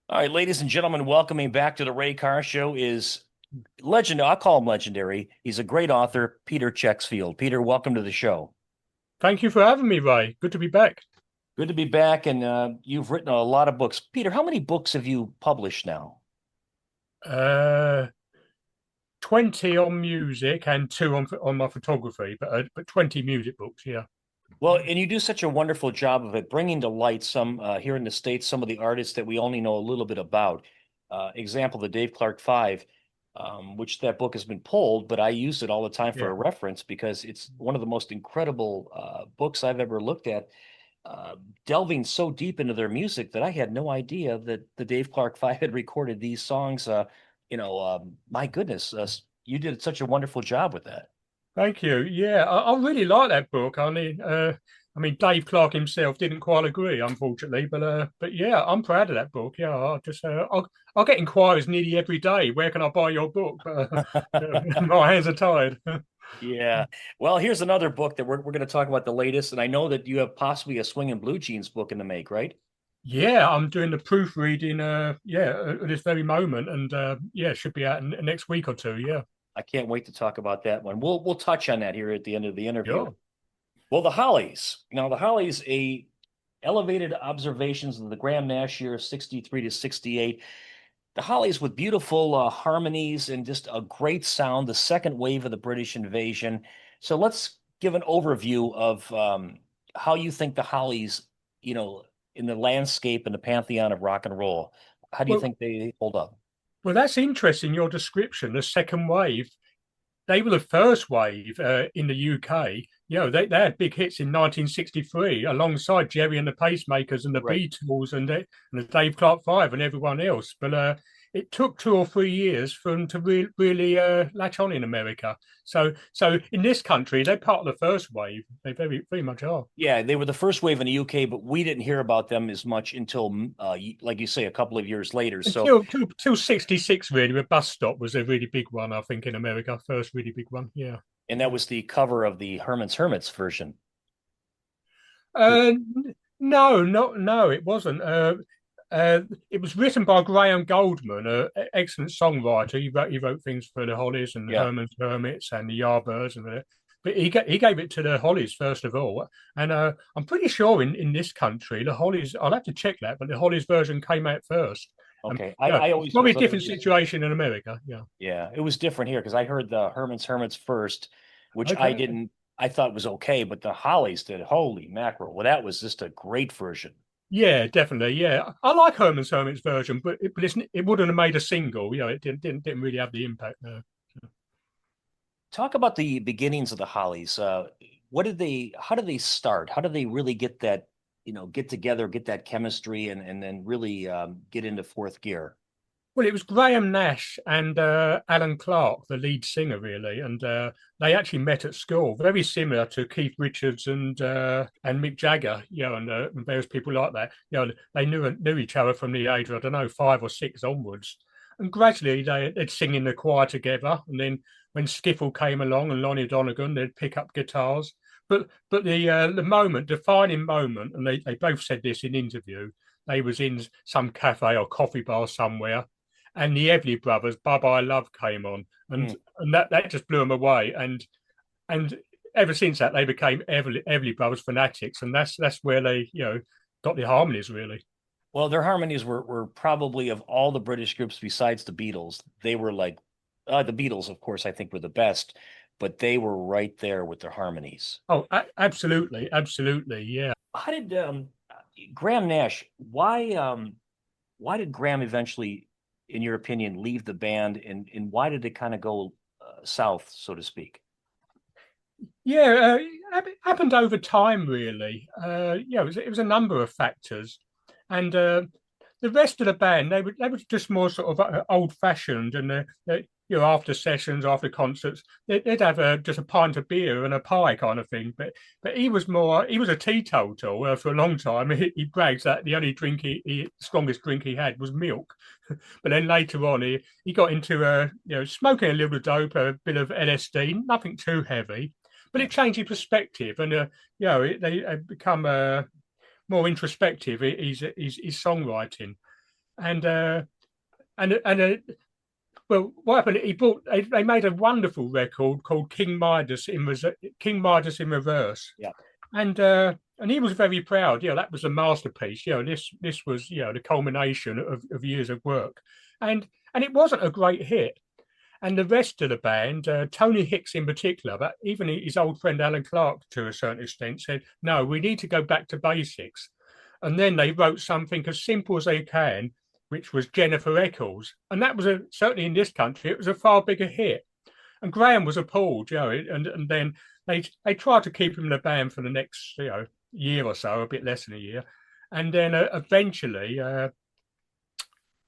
All right, ladies and gentlemen, welcoming back to the Ray Carr Show is legend. I'll call him legendary. He's a great author, Peter Checksfield. Peter, welcome to the show. Thank you for having me, Ray. Good to be back. Good to be back, and you've written a lot of books. Peter, how many books have you published now? Uh, 20 on music and two on my photography, but 20 music books, yeah. Well, and you do such a wonderful job of it, bringing to light some here in the States, some of the artists that we only know a little bit about. Example, the Dave Clark Five, which that book has been pulled, but I use it all the time for Yeah. a reference because it's one of the most incredible books I've ever looked at, delving so deep into their music that I had no idea that the Dave Clark Five had recorded these songs. My goodness, you did such a wonderful job with that. Thank you. Yeah, I really like that book. I mean, Dave Clark himself didn't quite agree, unfortunately, but yeah, I'm proud of that book. Yeah, I'll get inquiries nearly every day. Where can I buy your book? But my hands are tied. Yeah. Well, here's another book that we're going to talk about the latest, and I know that you have possibly a Swing and Blue Jeans book in the make, right? Yeah, I'm doing the proofreading. At this very moment, and yeah, should be out in the next week or two. Yeah. I can't wait to talk about that one. We'll touch on that here at the end of the interview. Sure. Well, the Hollies. Now, the Hollies, a elevated observations of the Graham Nash year 63 to 68. The Hollies with beautiful harmonies and just a great sound, the second wave of the British invasion. So let's give an overview of how you think the Hollies, you know, in the landscape and the pantheon of rock and roll, how do you Well, think they hold up? well, that's interesting. Your description, the second wave. They were the first wave in the UK. They had big hits in 1963 alongside Jerry and the Pacemakers and the Right. Beatles and the Dave Clark Five and everyone else. But it took 2 or 3 years for them to really latch on in America. So in this country, they're part of the first wave. They very much are. Yeah, they were the first wave in the UK, but we didn't hear about them as much until, like you say, a couple of years later. So, Until 66, really, the bus stop was a really big one, I think, in America. First really big one. Yeah. and that was the cover of the Herman's Hermits version. Uh, no, no, it wasn't. It was written by Graham Goldman, an excellent songwriter. He wrote things for the Hollies and the Yeah. Herman's Hermits and the Yardbirds but he gave it to the Hollies first of all. And I'm pretty sure in this country the Hollies. I'll have to check that, but the Hollies version came out first. Okay. Yeah, I it's always probably was a under different the situation in America. Yeah. Yeah, it was different here because I heard the Herman's Hermits first, which I Okay. didn't, I thought was okay, but the Hollies did. Holy mackerel. Well, that was just a great version. Yeah, definitely. Yeah, I like Herman's Hermits version, it wouldn't have made a single. It didn't really have the impact. No. Talk about the beginnings of the Hollies. How did they start? How did they really get that, get together, get that chemistry and then really get into fourth gear? Well, it was Graham Nash and Alan Clark, the lead singer, really, and they actually met at school. Very similar to Keith Richards and Mick Jagger, and various people like that. They knew each other from the age of, I don't know, 5 or 6 onwards, and gradually they'd sing in the choir together. And then when Skiffle came along and Lonnie Donegan, they'd pick up guitars. But the defining moment, and they both said this in interview. They was in some cafe or coffee bar somewhere, and the Everly Brothers, "Bye Bye Love" came on, Hmm. and that just blew them away. And ever since that, they became Everly Brothers fanatics, and that's where they got the harmonies really. Well, their harmonies were probably of all the British groups besides the Beatles, they were like the Beatles, of course, I think were the best, but they were right there with their harmonies. Oh, absolutely, absolutely, yeah. How did Graham Nash? Why did Graham eventually, in your opinion, leave the band, and why did it kind of go south, so to speak? Yeah, it happened over time, really. It was a number of factors, and the rest of the band they were just more sort of old fashioned, and after sessions, after concerts, they'd have just a pint of beer and a pie kind of thing. But he was a teetotal for a long time. He brags that the only drink strongest drink he had was milk. But then later on, he got into smoking a little dope, a bit of LSD, nothing too heavy, but it changed his perspective, and they become more introspective. His songwriting, and and and well, what happened? They made a wonderful record called King Midas in Reverse, Yeah. And he was very proud. That was a masterpiece. This was the culmination of years of work, and it wasn't a great hit. And the rest of the band, Tony Hicks in particular, but even his old friend Alan Clark to a certain extent, said, no, we need to go back to basics. And then they wrote something as simple as they can, which was Jennifer Eccles. And that was certainly in this country, it was a far bigger hit. And Graham was appalled, and then they tried to keep him in the band for the next, year or so, a bit less than a year. And then eventually,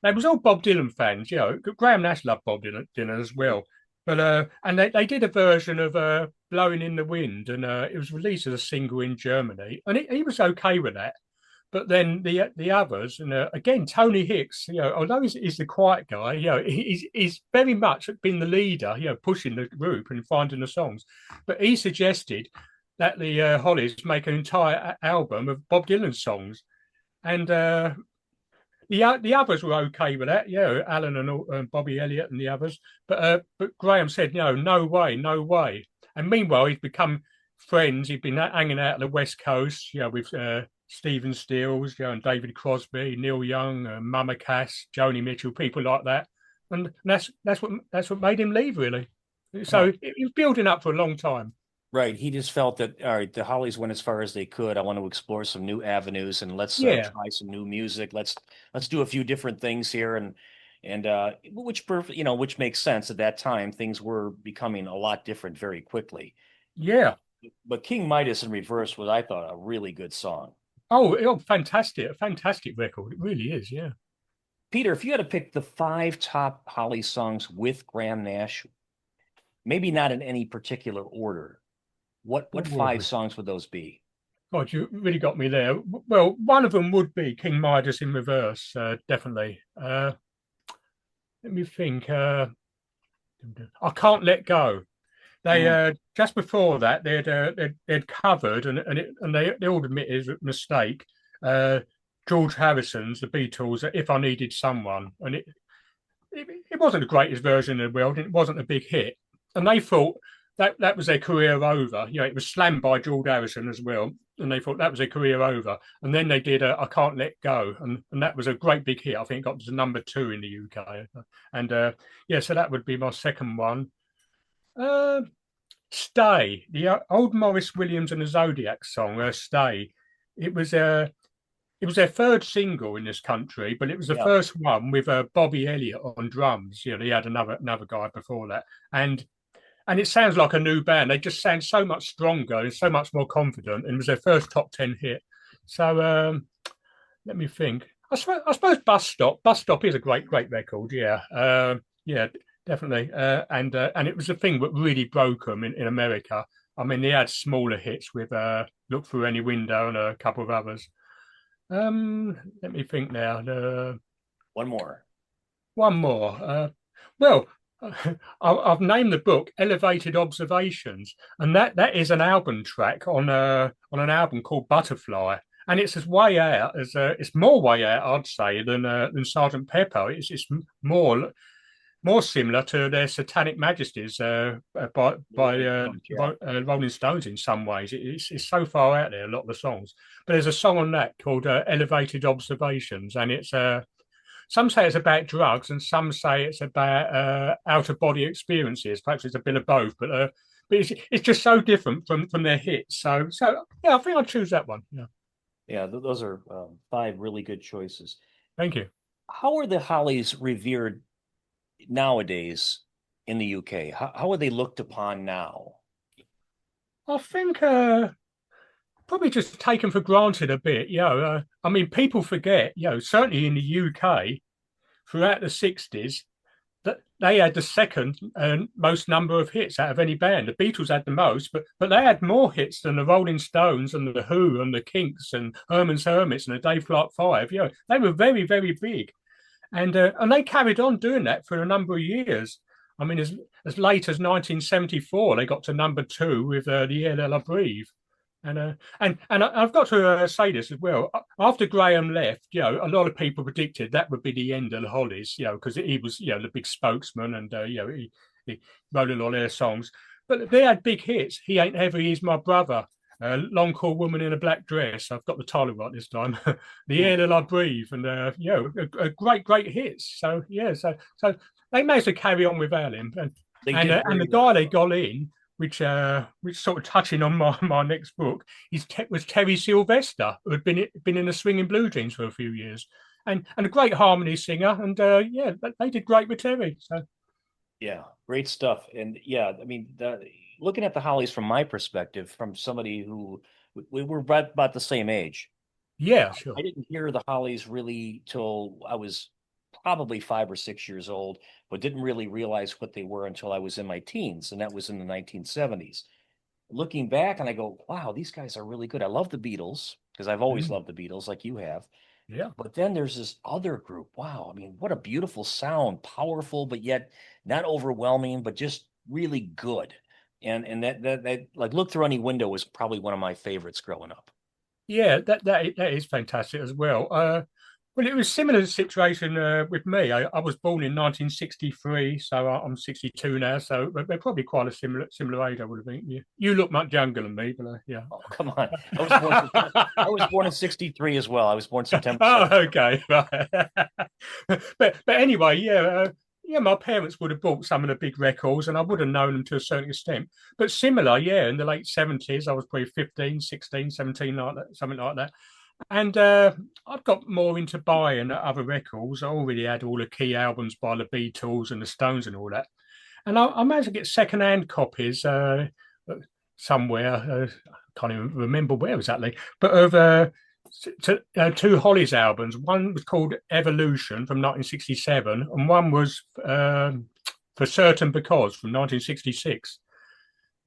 they was all Bob Dylan fans. Graham Nash loved Bob Dylan as well. But and they did a version of "Blowing in the Wind," and it was released as a single in Germany, and he was okay with that. But then the others, and again Tony Hicks, although he's the quiet guy, he's very much been the leader, pushing the group and finding the songs. But he suggested that the Hollies make an entire album of Bob Dylan songs, and the others were okay with that, Alan and Bobby Elliott and the others. But Graham said, no way, no way. And meanwhile, he's become friends. He'd been hanging out on the West Coast, with Stephen Stills, and David Crosby, Neil Young, Mama Cass, Joni Mitchell, people like that. And that's what made him leave, really. So he was building up for a long time. Right. He just felt that, all right, the Hollies went as far as they could. I want to explore some new avenues and let's try some new music. Let's do a few different things here. And which makes sense at that time. Things were becoming a lot different very quickly. Yeah. But King Midas in Reverse was, I thought, a really good song. Oh, fantastic. A fantastic record. It really is. Yeah. Peter, if you had to pick the 5 top Hollies songs with Graham Nash, maybe not in any particular order, what 5 songs would those be? God, you really got me there. Well, one of them would be King Midas in Reverse, definitely. Let me think. I Can't Let Go. They just before that they'd covered and they all admit it's a mistake. George Harrison's The Beatles' "If I Needed Someone," and it wasn't the greatest version of the world. It wasn't a big hit, and they thought that was their career over. It was slammed by George Harrison as well, and they thought that was their career over. And then they did "I Can't Let Go," and that was a great big hit. I think it got to number 2 in the UK. And so that would be my second one. Stay, the old Maurice Williams and the Zodiac song, Stay. It was their third single in this country, but it was the first one with Bobby Elliott on drums. They had another guy before that, and it sounds like a new band. They just sound so much stronger and so much more confident. And it was their first top 10 hit. So let me think. I suppose Bus Stop. Bus Stop is a great record. Yeah, definitely. And it was the thing that really broke them in America. I mean, they had smaller hits with "Look Through Any Window" and a couple of others. Let me think now. One more. Well, I've named the book "Elevated Observations," and that is an album track on an album called "Butterfly," and it's it's more way out, I'd say, than Sergeant Pepper. It's more similar to their Satanic Majesties by Rolling Stones in some ways. It's so far out there, a lot of the songs. But there's a song on that called "Elevated Observations," and it's some say it's about drugs, and some say it's about out-of-body experiences. Perhaps it's a bit of both, but it's just so different from their hits. So yeah, I think I'd choose that one. Yeah, those are 5 really good choices. Thank you. How are the Hollies revered nowadays in the UK? How are they looked upon now? I think probably just taken for granted a bit. I mean, people forget, certainly in the UK throughout the 60s, that they had the second most number of hits out of any band. The Beatles had the most, but they had more hits than the Rolling Stones and the Who and the Kinks and Herman's Hermits and the Dave Clark Five. They were very, very big. And they carried on doing that for a number of years. I mean, as late as 1974, they got to number 2 with the Air That I Breathe. I've got to say this as well. After Graham left, a lot of people predicted that would be the end of the Hollies, because he was, the big spokesman, and he wrote a lot of their songs. But they had big hits. He Ain't Heavy, He's My Brother. Long Cool Woman in a Black Dress. I've got the title right this time. The Mm. Air That I Breathe, and a great hits. So so they managed to carry on without him, They did and very the guy they well. got in, which sort of touching on my next book, was Terry Sylvester, who had been in the Swinging Blue Jeans for a few years, and a great harmony singer, and they did great with Terry. So Yeah, great stuff. And yeah, I mean, looking at the Hollies from my perspective, from somebody who we were about the same age. yeah, sure, I didn't hear the Hollies really till I was probably 5 or 6 years old, but didn't really realize what they were until I was in my teens, and that was in the 1970s. Looking back, and I go, wow, these guys are really good. I love the Beatles because I've always mm, loved the Beatles, like you have. yeah. But then there's this other group. Wow, I mean, what a beautiful sound, powerful, but yet not overwhelming, but just really good. And that like Look Through Any Window was probably one of my favorites growing up. Yeah, that is fantastic as well. Well, it was similar situation with me. I was born in 1963, so I'm 62 now. So we're probably quite a similar age, I would have been. You look much younger than me, but yeah. Oh, come on. I was born in 63 as well. I was born September Oh, 7th. okay, right. But anyway, yeah. My parents would have bought some of the big records, and I would have known them to a certain extent. But similar, yeah, in the late 70s, I was probably 15, 16, 17, like that, something like that. And I've got more into buying other records. I already had all the key albums by the Beatles and the Stones and all that. And I managed to get second-hand copies somewhere. I can't even remember where exactly, but of two Hollies albums. One was called Evolution from 1967, and one was For Certain Because from 1966.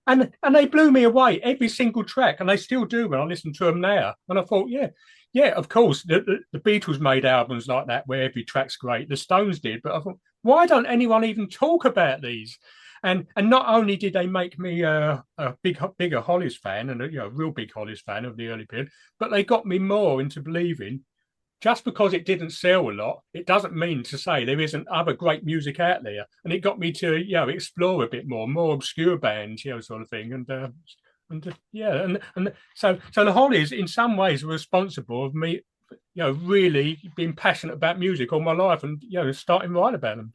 And they blew me away, every single track, and they still do when I listen to them now. And I thought, yeah, of course, the Beatles made albums like that where every track's great. The Stones did, but I thought, why don't anyone even talk about these? And not only did they make me a bigger Hollies fan, and a real big Hollies fan of the early period, but they got me more into believing just because it didn't sell a lot, it doesn't mean to say there isn't other great music out there. And it got me to, explore a bit more obscure bands, sort of thing. And so the Hollies, in some ways, were responsible of me, really being passionate about music all my life, and starting writing about them.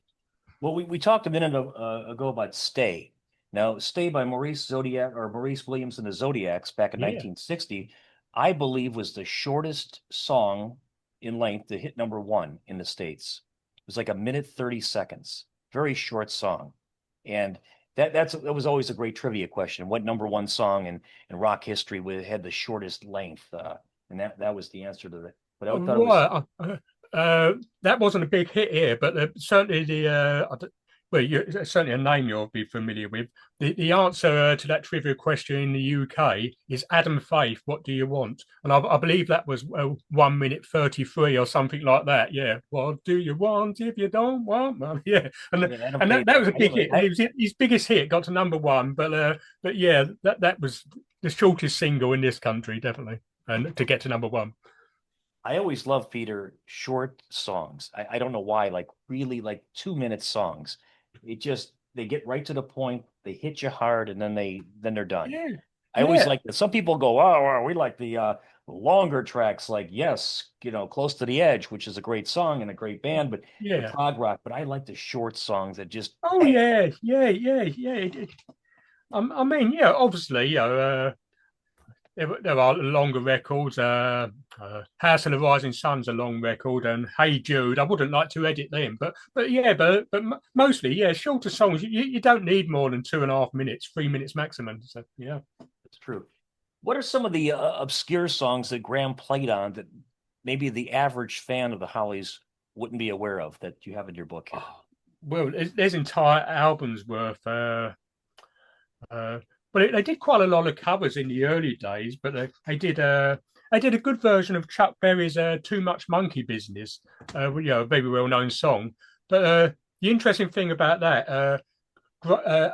Well, we talked a minute ago about Stay. Now, Stay by Maurice Williams and the Zodiacs back in Yeah, 1960, I believe was the shortest song in length to hit number one in the States. It was like a minute 30 seconds. Very short song. And that was always a great trivia question. What number one song in rock history had the shortest length? And that was the answer to that. But I thought it was right. That wasn't a big hit here, but certainly certainly a name you'll be familiar with. The answer to that trivia question in the UK is Adam Faith. What do you want? And I believe that was 1 minute 33 or something like that. Yeah. What do you want if you don't want money? Yeah. And yeah, Adam and Faith. that was a big hit. It was his biggest hit. Got to number one. But yeah, that was the shortest single in this country, definitely, and to get to number one. I always love Peter short songs. I don't know why, like really like 2 minute songs. They get right to the point, they hit you hard, and then they're done. Yeah. I always Yeah. like that. Some people go, oh, well, we like the longer tracks, like yes, Close to the Edge, which is a great song and a great band, but the Yeah. prog rock. But I like the short songs that just Oh bam. yeah. I mean, yeah, obviously, there are longer records. House of the Rising Sun's a long record, and Hey Jude. I wouldn't like to edit them, but mostly, yeah, shorter songs. You don't need more than 2.5 minutes, 3 minutes maximum. So yeah. It's true. What are some of the obscure songs that Graham played on that maybe the average fan of the Hollies wouldn't be aware of that you have in your book here? Oh, well, there's entire albums worth. Uh, but they did quite a lot of covers in the early days. But they did a good version of Chuck Berry's "Too Much Monkey Business," a very well known song. But the interesting thing about that,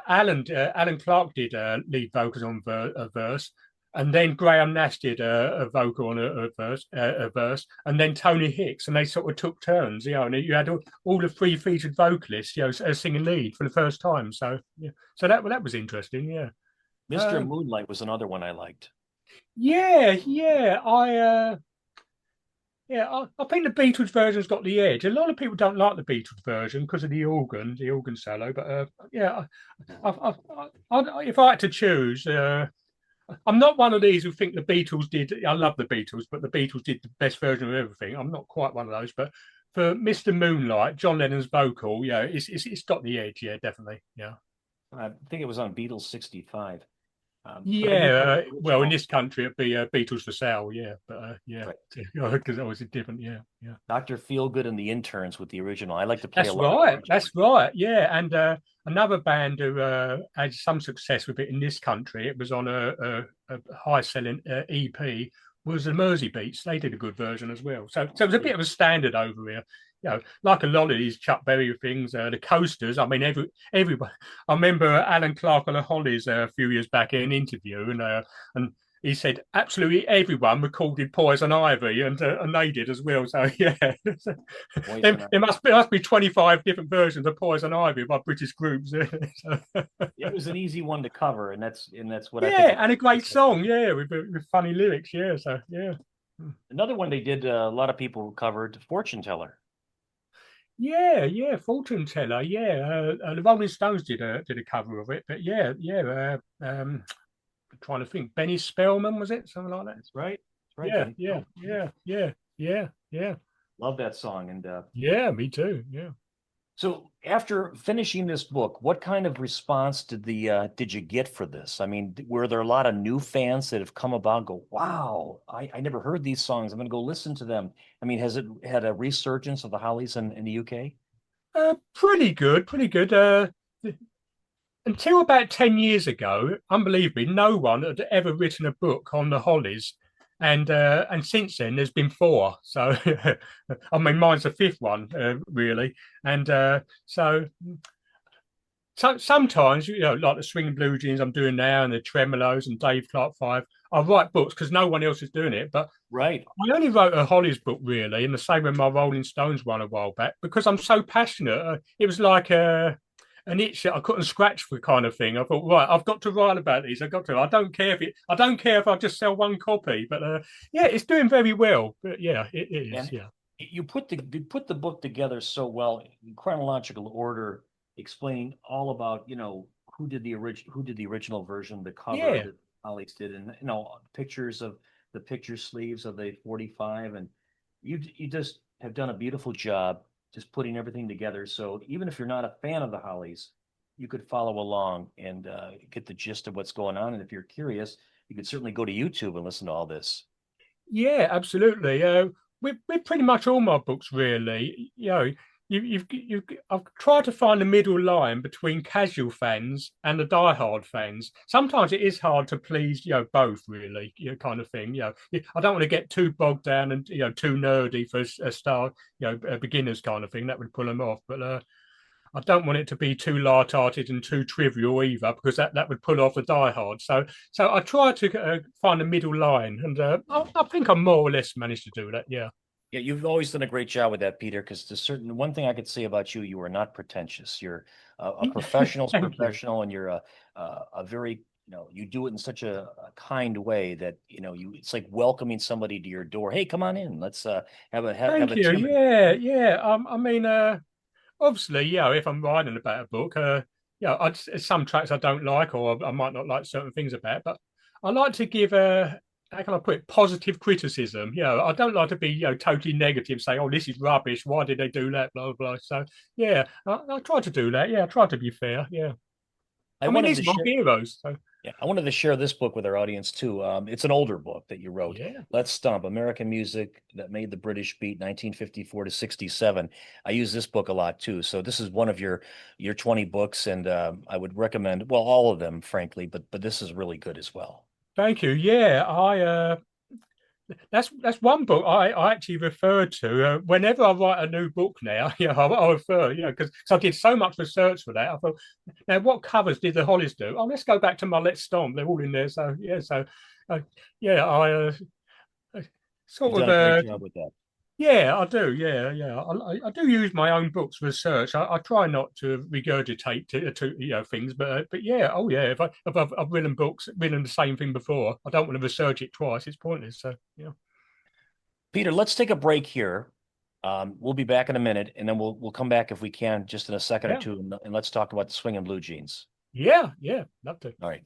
Alan Clark did lead vocals on a verse. and then Graham Nash did a vocal on a verse, and then Tony Hicks, and they sort of took turns, and you had all the three featured vocalists, singing lead for the first time. So yeah, so that was interesting. Yeah, Mr. uh, Moonlight was another one I liked. yeah. I think the Beatles version's got the edge. A lot of people don't like the Beatles version because of the organ solo. But if I had to choose, I'm not one of these who think the Beatles did. I love the Beatles, but the Beatles did the best version of everything. I'm not quite one of those. But for Mr. Moonlight, John Lennon's vocal, yeah, it's got the edge. Yeah, definitely. Yeah. I think it was on Beatles 65. But I do like Yeah, the well, in original. this country, it'd be Beatles for sale, yeah, but yeah, Right. because that was a different, yeah, yeah. Dr. Feelgood and the Interns with the original. I like to play a That's lot of right. original. That's right. Yeah, and another band who had some success with it in this country. It was on a high-selling EP. Was the Mersey Beats? They did a good version as well. So it was a bit of a standard over here. Like a lot of these Chuck Berry things, the coasters. I mean, everybody. I remember Alan Clark on the Hollies a few years back in an interview, and he said absolutely everyone recorded Poison Ivy, and they did as well. So yeah, Poison there must be 25 different versions of Poison Ivy by British groups. It was an easy one to cover, and that's what I think. Yeah, and a great song, yeah, with funny lyrics, yeah. So yeah, Another one they did, a lot of people covered, Fortune Teller. yeah, Fortune Teller, yeah. The Rolling Stones did a cover of it, but yeah. I'm trying to think, Benny Spellman was it, something like that? That's right. That's right, Yeah, Benny. yeah, Hill. yeah. Love that song. And Yeah, me too. Yeah. so after finishing this book, what kind of response did you get for this? I mean, were there a lot of new fans that have come about and go, wow, I never heard these songs. I'm going to go listen to them. I mean, has it had a resurgence of the Hollies in the UK? Pretty good, pretty good. Until about 10 years ago, unbelievably, no one had ever written a book on the Hollies. And since then, there's been four. So, I mean, mine's the fifth one, really. And so sometimes, like the swing blue jeans I'm doing now and the tremolos and Dave Clark Five, I write books because no one else is doing it. But Right. I only wrote a Hollies book really, and the same with my Rolling Stones one a while back because I'm so passionate. It was like an itch that I couldn't scratch for kind of thing. I thought, right, I've got to write about these. I've got to. I don't care if I just sell one copy, but yeah, it's doing very well. But yeah, it is. And Yeah. you put the book together so well in chronological order, explaining all about, who did the original version, the cover Yeah. that Alex did, and pictures of the picture sleeves of the 45, and you just have done a beautiful job just putting everything together. So even if you're not a fan of the Hollies, you could follow along and get the gist of what's going on. And if you're curious, you could certainly go to YouTube and listen to all this. Yeah, absolutely. With pretty much all my books, really. I've tried to find a middle line between casual fans and the diehard fans. Sometimes it is hard to please, both really, kind of thing. I don't want to get too bogged down and too nerdy for a start, a beginners kind of thing. That would pull them off. But I don't want it to be too light-hearted and too trivial either, because that would pull off the diehard. So I try to find a middle line, and I think I more or less managed to do that. Yeah. Yeah, you've always done a great job with that, Peter, because the certain one thing I could say about you, you are not pretentious. You're a professional's Thank you. professional, and you're a very, you do it in such a kind way that, it's like welcoming somebody to your door. Hey, come on in. Let's have Thank a you. tea. Yeah. I mean, obviously, if I'm writing about a book, some tracks I don't like, or I might not like certain things about, but I like to give how can I put it, positive criticism. I don't like to be, totally negative, say, oh, this is rubbish. Why did they do that? Blah, blah, blah. So, yeah, I try to do that. Yeah, I try to be fair. Yeah. I I mean, wanted these to are my share. heroes. So, Yeah, I wanted to share this book with our audience too. It's an older book that you wrote. yeah. Let's Stomp, American Music That Made the British Beat, 1954 to 67. I use this book a lot too. So this is one of your 20 books, and I would recommend, well, all of them, frankly, but this is really good as well. Thank you. Yeah, that's one book I actually refer to whenever I write a new book now. I refer, because I did so much research for that. I thought, now what covers did the Hollies do? Oh, let's go back to my Let's Stomp. They're all in there. So yeah, uh, yeah, I You've sort done of a great job with that. yeah, I do. Yeah. I do use my own books for research. I try not to regurgitate things, but yeah, oh yeah. I've written books, written the same thing before, I don't want to research it twice. It's pointless. So yeah. Peter, let's take a break here. We'll be back in a minute, and then we'll come back if we can, just in a second or Yeah. two, and let's talk about the swinging blue jeans. Yeah. Love to. All right.